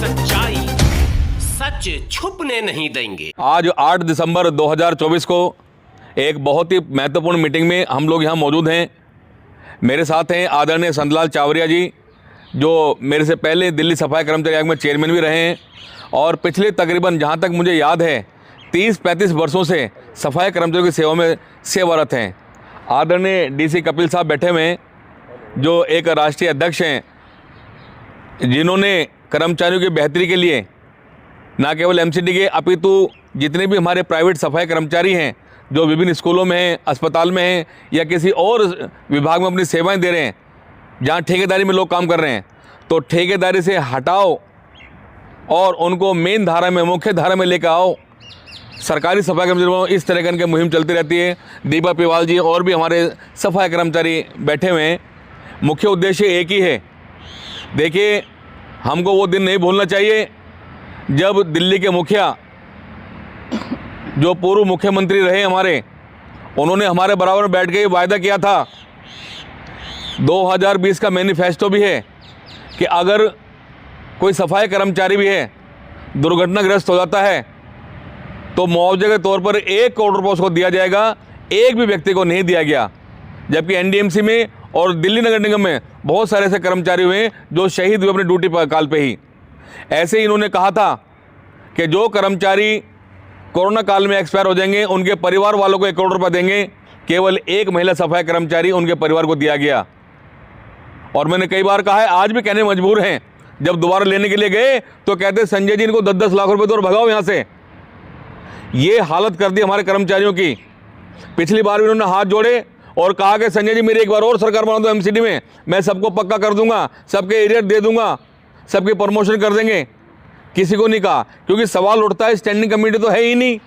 सच्चाई सच छुपने नहीं देंगे। आज 8 दिसंबर 2024 को एक बहुत ही महत्वपूर्ण मीटिंग में हम लोग यहाँ मौजूद हैं। मेरे साथ हैं आदरणीय संतलाल चावरिया जी, जो मेरे से पहले दिल्ली सफाई कर्मचारी आयोग में चेयरमैन भी रहे हैं और पिछले तकरीबन जहाँ तक मुझे याद है 30-35 वर्षों से सफाई कर्मचारियों की सेवा में सेवारत हैं। आदरणीय डीसी कपिल साहब बैठे हुए हैं, जो एक राष्ट्रीय अध्यक्ष हैं, जिन्होंने कर्मचारियों की बेहतरी के लिए न केवल एमसीडी के अपितु जितने भी हमारे प्राइवेट सफाई कर्मचारी हैं जो विभिन्न स्कूलों में हैं, अस्पताल में हैं या किसी और विभाग में अपनी सेवाएं दे रहे हैं, जहां ठेकेदारी में लोग काम कर रहे हैं, तो ठेकेदारी से हटाओ और उनको मेन धारा में, मुख्य धारा में लेकर आओ। सरकारी सफाई कर्मचारियों इस तरह की मुहिम चलती रहती है। दीपा पिवाल जी और भी हमारे सफाई कर्मचारी बैठे हुए हैं। मुख्य उद्देश्य एक ही है। देखिए, हमको वो दिन नहीं भूलना चाहिए जब दिल्ली के मुखिया, जो पूर्व मुख्यमंत्री रहे हमारे, उन्होंने हमारे बराबर में बैठ के वायदा किया था। 2020 का मैनिफेस्टो भी है कि अगर कोई सफाई कर्मचारी भी है दुर्घटनाग्रस्त हो जाता है तो मुआवजे के तौर पर 1 करोड़ रुपये उसको दिया जाएगा। एक भी व्यक्ति को नहीं दिया गया, जबकि एनडीएमसी में और दिल्ली नगर निगम में बहुत सारे ऐसे कर्मचारी हुए जो शहीद हुए अपनी ड्यूटी काल पे ही। ऐसे ही इन्होंने कहा था कि जो कर्मचारी कोरोना काल में एक्सपायर हो जाएंगे उनके परिवार वालों को 1 करोड़ रुपये देंगे। केवल एक महिला सफाई कर्मचारी, उनके परिवार को दिया गया। और मैंने कई बार कहा है, आज भी कहने मजबूर हैं, जब दोबारा लेने के लिए गए तो कहते संजय जी इनको 10-10 लाख रुपए दो और भगाओ यहाँ से। ये हालत कर दी हमारे कर्मचारियों की। पिछली बार भी उन्होंने हाथ जोड़े और कहा कि संजय जी मेरी एक बार और सरकार बना दो एमसीडी में, मैं सबको पक्का कर दूंगा, सबके एरियर दे दूंगा, सबकी प्रमोशन कर देंगे। किसी को नहीं कहा, क्योंकि सवाल उठता है स्टैंडिंग कमेटी तो है ही नहीं।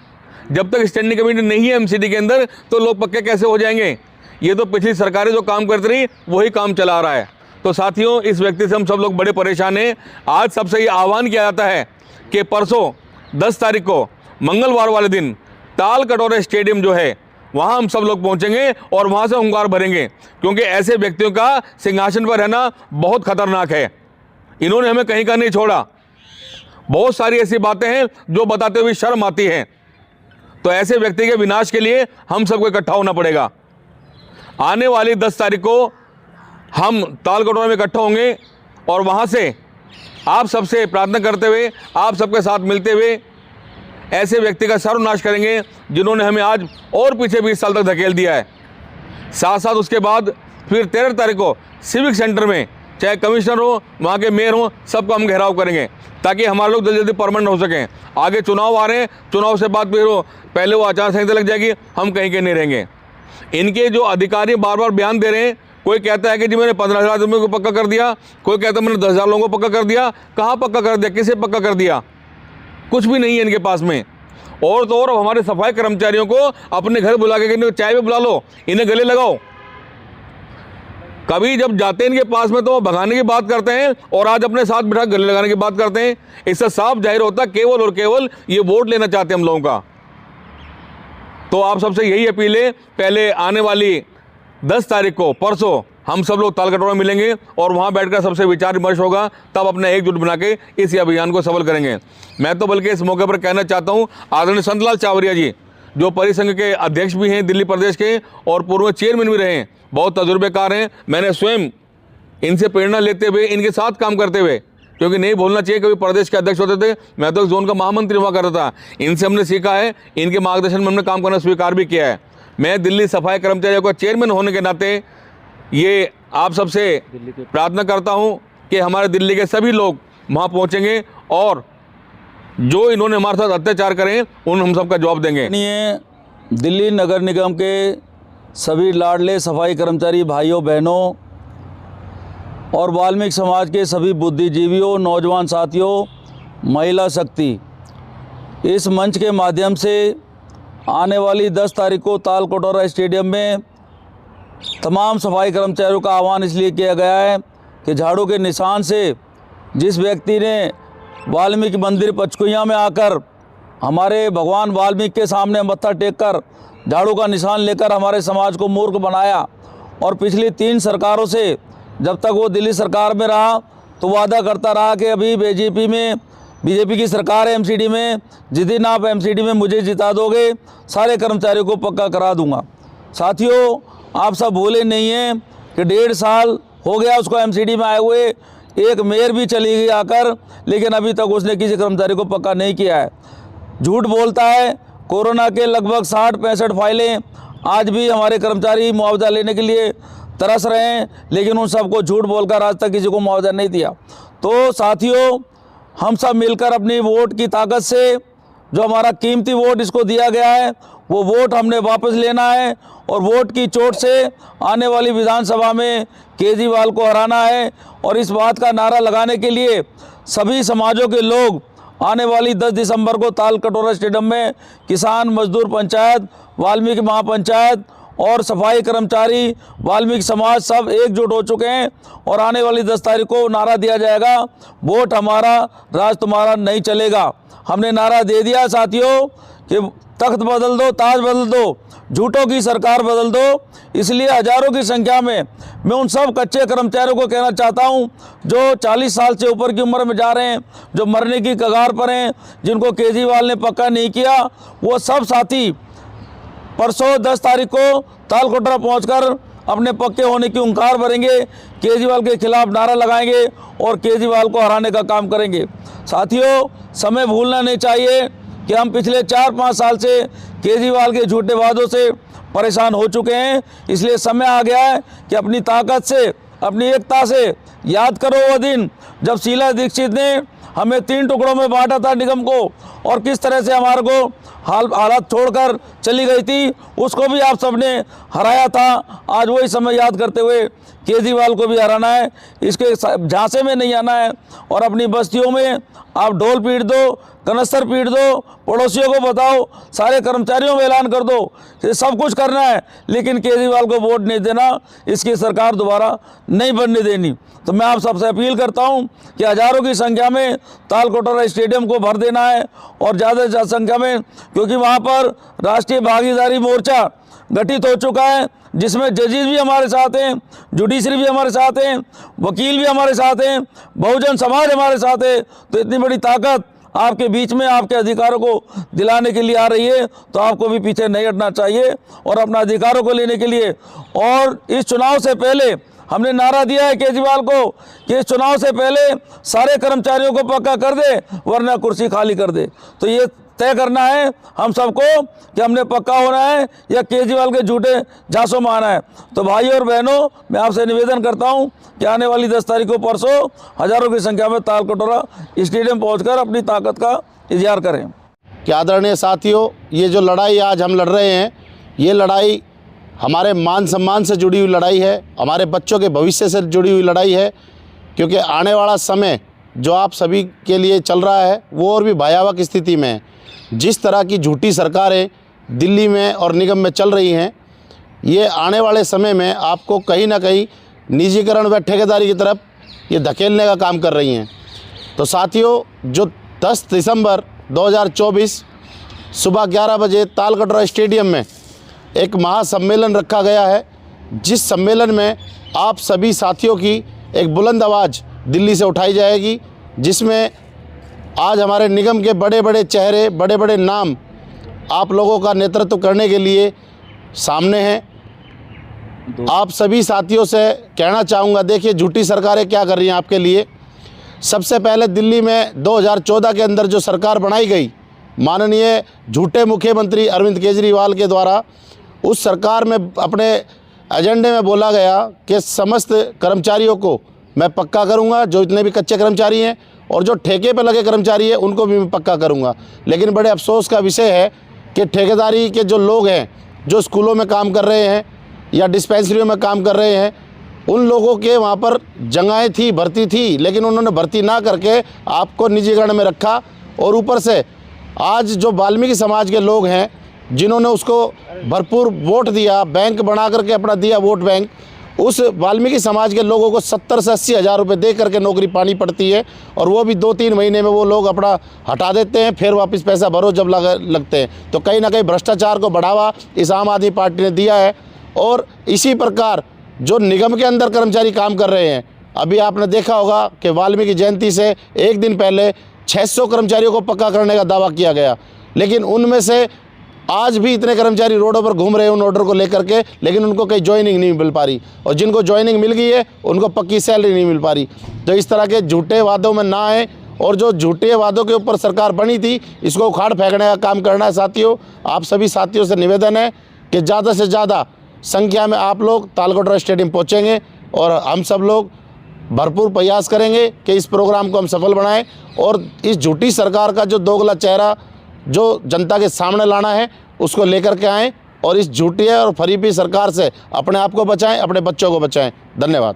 जब तक स्टैंडिंग कमेटी नहीं है एमसीडी के अंदर तो लोग पक्के कैसे हो जाएंगे। ये तो पिछली सरकारें जो काम करती रही वही काम चला रहा है। तो साथियों, इस व्यक्ति से हम सब लोग बड़े परेशान हैं। आज सबसे ये आह्वान किया जाता है कि परसों 10 तारीख को मंगलवार वाले दिन ताल कटोरा स्टेडियम जो है वहाँ हम सब लोग पहुँचेंगे और वहाँ से हुंकार भरेंगे, क्योंकि ऐसे व्यक्तियों का सिंहासन पर रहना बहुत खतरनाक है। इन्होंने हमें कहीं का नहीं छोड़ा। बहुत सारी ऐसी बातें हैं जो बताते हुए शर्म आती है। तो ऐसे व्यक्ति के विनाश के लिए हम सबको इकट्ठा होना पड़ेगा। आने वाली 10 तारीख को हम ताल कटोरा में इकट्ठा होंगे और वहाँ से आप सबसे प्रार्थना करते हुए, आप सबके साथ मिलते हुए ऐसे व्यक्ति का सर्वनाश करेंगे जिन्होंने हमें आज और पीछे 20 साल तक धकेल दिया है। साथ साथ उसके बाद फिर 13 तारीख को सिविक सेंटर में, चाहे कमिश्नर हो, वहाँ के मेयर हो, सबको हम घेराव करेंगे ताकि हमारे लोग जल्दी जल्दी परमानेंट हो सकें। आगे चुनाव आ रहे हैं, चुनाव से बाद फिर पहले वो आचार संहिता लग जाएगी, हम कहीं के नहीं रहेंगे। इनके जो अधिकारी बार बार बयान दे रहे हैं, कोई कहता है कि जी मैंने 15,000 आदमियों को पक्का कर दिया, कोई कहता है मैंने 10,000 लोगों को पक्का कर दिया। कहाँ पक्का कर दिया, किसे पक्का कर दिया? कुछ भी नहीं है इनके पास में। और तो और हमारे सफाई कर्मचारियों को अपने घर बुला के चाय पे बुला लो, इन्हें गले लगाओ। कभी जब जाते हैं इनके पास में तो वो भगाने की बात करते हैं और आज अपने साथ बिठा गले लगाने की बात करते हैं। इससे साफ जाहिर होता है केवल और केवल ये वोट लेना चाहते हैं हम लोगों का। तो आप सबसे यही अपील है, पहले आने वाली 10 तारीख को परसों हम सब लोग ताल कटोरा मिलेंगे और वहाँ बैठकर सबसे विचार विमर्श होगा, तब अपना एकजुट बना के इस अभियान को सफल करेंगे। मैं तो बल्कि इस मौके पर कहना चाहता हूँ, आदरणीय संतलाल चावरिया जी, जो परिसंघ के अध्यक्ष भी हैं दिल्ली प्रदेश के और पूर्व चेयरमैन भी रहे हैं, बहुत तजुर्बेकार हैं। मैंने स्वयं इनसे प्रेरणा लेते हुए, इनके साथ काम करते हुए, क्योंकि नहीं भूलना चाहिए कभी प्रदेश के अध्यक्ष होते थे, मैं तो जोन का महामंत्री हुआ करता था। इनसे हमने सीखा है, इनके मार्गदर्शन में हमने काम करना स्वीकार भी किया है। मैं दिल्ली सफाई कर्मचारियों का चेयरमैन होने के नाते ये आप सबसे प्रार्थना करता हूं कि हमारे दिल्ली के सभी लोग वहां पहुंचेंगे और जो इन्होंने हमारे साथ अत्याचार करें उन हम सबका जवाब देंगे। दिल्ली नगर निगम के सभी लाडले सफाई कर्मचारी भाइयों बहनों और वाल्मीकि समाज के सभी बुद्धिजीवियों, नौजवान साथियों, महिला शक्ति, इस मंच के माध्यम से आने वाली 10 तारीख को ताल कटोरा स्टेडियम में तमाम सफाई कर्मचारियों का आह्वान इसलिए किया गया है कि झाड़ू के निशान से जिस व्यक्ति ने वाल्मीकि मंदिर पचकुइयाँ में आकर हमारे भगवान वाल्मीकि के सामने मत्था टेककर झाड़ू का निशान लेकर हमारे समाज को मूर्ख बनाया और पिछली 3 सरकारों से जब तक वो दिल्ली सरकार में रहा तो वादा करता रहा कि अभी बीजेपी की सरकार है एमसीडी में, जिस दिन आप एमसीडी में मुझे जिता दोगे सारे कर्मचारियों को पक्का करा दूंगा। साथियों, आप सब भूले नहीं हैं कि 1.5 साल हो गया उसको एमसीडी में आए हुए, एक मेयर भी चली गई आकर, लेकिन अभी तक उसने किसी कर्मचारी को पक्का नहीं किया है। झूठ बोलता है। कोरोना के लगभग 60-65 फाइलें आज भी हमारे कर्मचारी मुआवजा लेने के लिए तरस रहे हैं, लेकिन उन सबको झूठ बोलकर आज तक किसी को मुआवजा नहीं दिया। तो साथियों, हम सब मिलकर अपनी वोट की ताकत से, जो हमारा कीमती वोट इसको दिया गया है, वो वोट हमने वापस लेना है और वोट की चोट से आने वाली विधानसभा में केजरीवाल को हराना है। और इस बात का नारा लगाने के लिए सभी समाजों के लोग आने वाली 10 दिसंबर को ताल कटोरा स्टेडियम में किसान मजदूर पंचायत, वाल्मीकि महापंचायत और सफाई कर्मचारी, वाल्मीकि समाज सब एकजुट हो चुके हैं और आने वाली 10 तारीख को नारा दिया जाएगा, वोट हमारा, राज तुम्हारा नहीं चलेगा। हमने नारा दे दिया साथियों कि तख्त बदल दो, ताज बदल दो, झूठों की सरकार बदल दो। इसलिए हजारों की संख्या में मैं उन सब कच्चे कर्मचारियों को कहना चाहता हूं जो 40 साल से ऊपर की उम्र में जा रहे हैं, जो मरने की कगार पर हैं, जिनको केजरीवाल ने पक्का नहीं किया, वो सब साथी परसों 10 तारीख को तालकोटरा पहुंचकर अपने पक्के होने की हुंकार भरेंगे, केजरीवाल के खिलाफ नारा लगाएंगे और केजरीवाल को हराने का काम करेंगे। साथियों, समय भूलना नहीं चाहिए कि हम पिछले 4-5 साल से केजरीवाल के झूठे वादों से परेशान हो चुके हैं। इसलिए समय आ गया है कि अपनी ताकत से, अपनी एकता से याद करो वो दिन जब शीला दीक्षित ने हमें 3 टुकड़ों में बांटा था निगम को, और किस तरह से हमारे को हालात छोड़कर चली गई थी, उसको भी आप सबने हराया था। आज वही समय याद करते हुए केजरीवाल को भी हराना है, इसके झांसे में नहीं आना है। और अपनी बस्तियों में आप ढोल पीट दो, कनस्तर पीट दो, पड़ोसियों को बताओ, सारे कर्मचारियों में ऐलान कर दो, ये सब कुछ करना है, लेकिन केजरीवाल को वोट नहीं देना, इसकी सरकार दोबारा नहीं बनने देनी। तो मैं आप सबसे अपील करता हूं कि हजारों की संख्या में तालकोटरा स्टेडियम को भर देना है और ज़्यादा से ज़्यादा संख्या में, क्योंकि वहाँ पर राष्ट्रीय भागीदारी मोर्चा गठित हो चुका है, जिसमें जजेस भी हमारे साथ हैं, जुडिशरी भी हमारे साथ हैं, वकील भी हमारे साथ हैं, बहुजन समाज हमारे साथ है। तो इतनी बड़ी ताकत आपके बीच में आपके अधिकारों को दिलाने के लिए आ रही है, तो आपको भी पीछे नहीं हटना चाहिए और अपना अधिकारों को लेने के लिए। और इस चुनाव से पहले हमने नारा दिया है केजरीवाल को कि इस चुनाव से पहले सारे कर्मचारियों को पक्का कर दे, वरना कुर्सी खाली कर दे। तो ये तय करना है हम सबको कि हमने पक्का होना है या केजरीवाल के झूठे झांसों में आना है। तो भाई और बहनों, मैं आपसे निवेदन करता हूं कि आने वाली 10 तारीख को परसों हजारों की संख्या में तालकोटरा स्टेडियम पहुंचकर अपनी ताकत का इजहार करें। कि आदरणीय साथियों, ये जो लड़ाई आज हम लड़ रहे हैं, ये लड़ाई हमारे मान सम्मान से जुड़ी हुई लड़ाई है, हमारे बच्चों के भविष्य से जुड़ी हुई लड़ाई है। क्योंकि आने वाला समय जो आप सभी के लिए चल रहा है वो और भी भयावह स्थिति में है। जिस तरह की झूठी सरकारें दिल्ली में और निगम में चल रही हैं, ये आने वाले समय में आपको कहीं ना कहीं निजीकरण व ठेकेदारी की तरफ ये धकेलने का काम कर रही हैं। तो साथियों, जो 10 दिसंबर 2024 सुबह 11 बजे तालकटोरा स्टेडियम में एक महासम्मेलन रखा गया है, जिस सम्मेलन में आप सभी साथियों की एक बुलंद आवाज़ दिल्ली से उठाई जाएगी, जिसमें आज हमारे निगम के बड़े बड़े चेहरे, बड़े बड़े नाम आप लोगों का नेतृत्व करने के लिए सामने हैं। आप सभी साथियों से कहना चाहूँगा, देखिए झूठी सरकारें क्या कर रही हैं आपके लिए। सबसे पहले दिल्ली में 2014 के अंदर जो सरकार बनाई गई माननीय झूठे मुख्यमंत्री अरविंद केजरीवाल के द्वारा, उस सरकार में अपने एजेंडे में बोला गया कि समस्त कर्मचारियों को मैं पक्का करूंगा, जो इतने भी कच्चे कर्मचारी हैं और जो ठेके पर लगे कर्मचारी हैं उनको भी मैं पक्का करूंगा। लेकिन बड़े अफसोस का विषय है कि ठेकेदारी के जो लोग हैं, जो स्कूलों में काम कर रहे हैं या डिस्पेंसरियों में काम कर रहे हैं, उन लोगों के वहाँ पर जगहें थी, भर्ती थी, लेकिन उन्होंने भर्ती ना करके आपको निजीकरण में रखा। और ऊपर से आज जो वाल्मीकि समाज के लोग हैं, जिन्होंने उसको भरपूर वोट दिया, बैंक बना करके अपना दिया वोट बैंक, उस वाल्मीकि समाज के लोगों को 70 से 80 हज़ार रुपये दे करके नौकरी पानी पड़ती है, और वो भी 2-3 महीने में वो लोग अपना हटा देते हैं, फिर वापस पैसा भरो जब लगते हैं। तो कहीं ना कहीं भ्रष्टाचार को बढ़ावा इस आम आदमी पार्टी ने दिया है। और इसी प्रकार जो निगम के अंदर कर्मचारी काम कर रहे हैं, अभी आपने देखा होगा कि वाल्मीकि जयंती से एक दिन पहले 600 कर्मचारियों को पक्का करने का दावा किया गया, लेकिन उनमें से आज भी इतने कर्मचारी रोडों पर घूम रहे हैं उन ऑर्डर को लेकर के, लेकिन उनको कहीं ज्वाइनिंग नहीं मिल पा रही, और जिनको ज्वाइनिंग मिल गई है उनको पक्की सैलरी नहीं मिल पा रही। तो इस तरह के झूठे वादों में ना आए, और जो झूठे वादों के ऊपर सरकार बनी थी इसको उखाड़ फेंकने का काम करना है। साथियों, आप सभी साथियों से निवेदन है कि ज़्यादा से ज़्यादा संख्या में आप लोग तालकोटरा स्टेडियम पहुँचेंगे, और हम सब लोग भरपूर प्रयास करेंगे कि इस प्रोग्राम को हम सफल बनाएं, और इस झूठी सरकार का जो दोगला चेहरा जो जनता के सामने लाना है उसको लेकर के आएँ, और इस झूठी और फरीबी सरकार से अपने आप को बचाएं, अपने बच्चों को बचाएं। धन्यवाद।